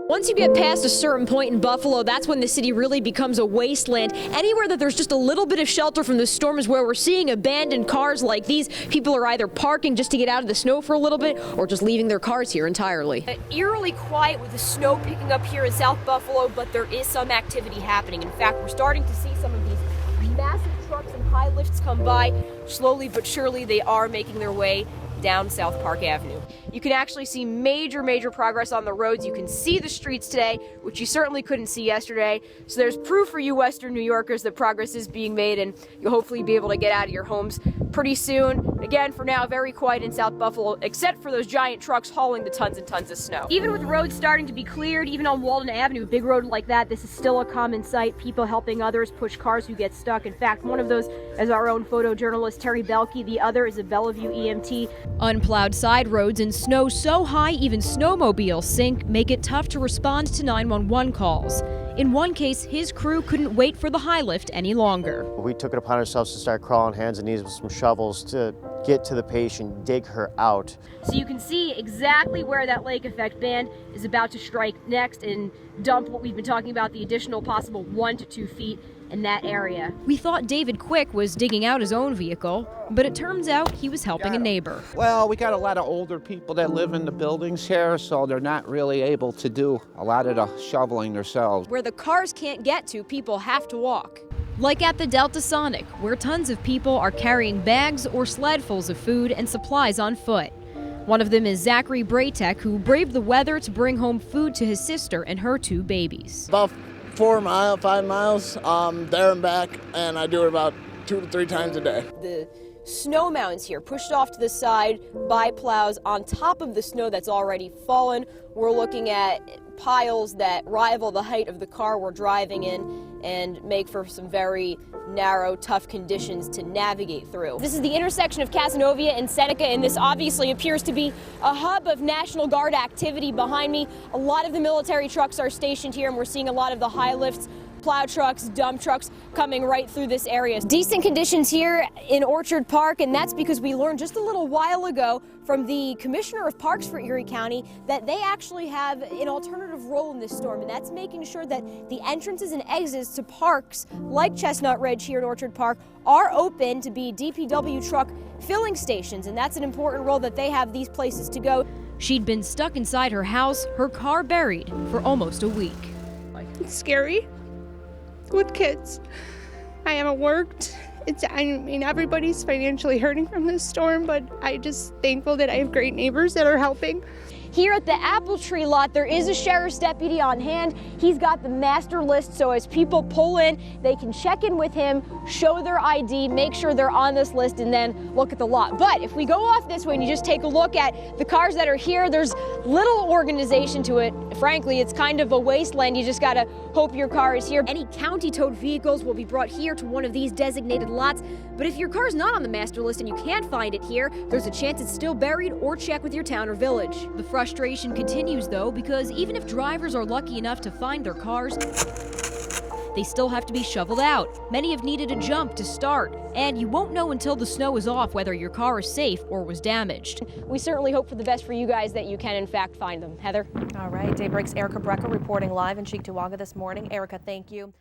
Once you get past a certain point in Buffalo, that's when the city really becomes a wasteland. Anywhere that there's just a little bit of shelter from the storm is where we're seeing abandoned cars like these. People are either parking just to get out of the snow for a little bit or just leaving their cars here entirely. Eerily quiet with the snow picking up here in South Buffalo, but there is some activity happening. In fact, we're starting to see some of these massive trucks and high lifts come by. Slowly but surely, they are making their way down South Park Avenue. You can actually see major progress on the roads. You can see the streets today, which you certainly couldn't see yesterday. So there's proof for you Western New Yorkers that progress is being made, and you'll hopefully be able to get out of your homes pretty soon. Again, for now, very quiet in South Buffalo, except for those giant trucks hauling the tons and tons of snow. Even with roads starting to be cleared, even on Walden Avenue, a big road like that, this is still a common sight. People helping others push cars who get stuck. In fact, one of those is our own photojournalist, Terry Belkey. The other is a Bellevue EMT. Unplowed side roads and snow so high even snowmobiles sink make it tough to respond to 911 calls. In one case, his crew couldn't wait for the high lift any longer. We took it upon ourselves to start crawling hands and knees with some shovels to get to the patient, dig her out. So you can see exactly where that lake effect band is about to strike next and dump what we've been talking about, the additional possible 1 to 2 feet in that area. We thought David Quick was digging out his own vehicle, but it turns out he was helping a neighbor. Well, we got a lot of older people that live in the buildings here, so they're not really able to do a lot of the shoveling themselves. Where the cars can't get to, people have to walk. Like at the Delta Sonic, where tons of people are carrying bags or sledfuls of food and supplies on foot. One of them is Zachary Braytek, who braved the weather to bring home food to his sister and her 2 babies. About 5 miles there and back, and I do it about 2 to 3 times a day. The snow mounds here pushed off to the side by plows on top of the snow that's already fallen. We're looking at piles that rival the height of the car we're driving in and make for some very narrow, tough conditions to navigate through. This is the intersection of Casanova and Seneca, and this obviously appears to be a hub of National Guard activity behind me. A lot of the military trucks are stationed here, and we're seeing a lot of the high lifts, plow trucks, dump trucks coming right through this area. Decent conditions here in Orchard Park, and that's because we learned just a little while ago from the Commissioner of Parks for Erie County that they actually have an alternative role in this storm, and that's making sure that the entrances and exits to parks like Chestnut Ridge here in Orchard Park are open to be DPW truck filling stations, and that's an important role that they have these places to go. She'd been stuck inside her house, her car buried, for almost a week. It's scary with kids. I haven't worked. I mean, everybody's financially hurting from this storm, but I'm just thankful that I have great neighbors that are helping. Here at the apple tree lot, there is a sheriff's deputy on hand. He's got the master list, so as people pull in, they can check in with him, show their ID, make sure they're on this list, and then look at the lot. But if we go off this way and you just take a look at the cars that are here, there's little organization to it. Frankly, it's kind of a wasteland. You just gotta hope your car is here. Any county-towed vehicles will be brought here to one of these designated lots. But if your car's not on the master list and you can't find it here, there's a chance it's still buried, or check with your town or village. The frustration continues, though, because even if drivers are lucky enough to find their cars, they still have to be shoveled out. Many have needed a jump to start, and you won't know until the snow is off whether your car is safe or was damaged. We certainly hope for the best for you guys, that you can in fact find them. Heather? All right, Daybreak's Erica Brecka reporting live in Cheektowaga this morning. Erica, thank you.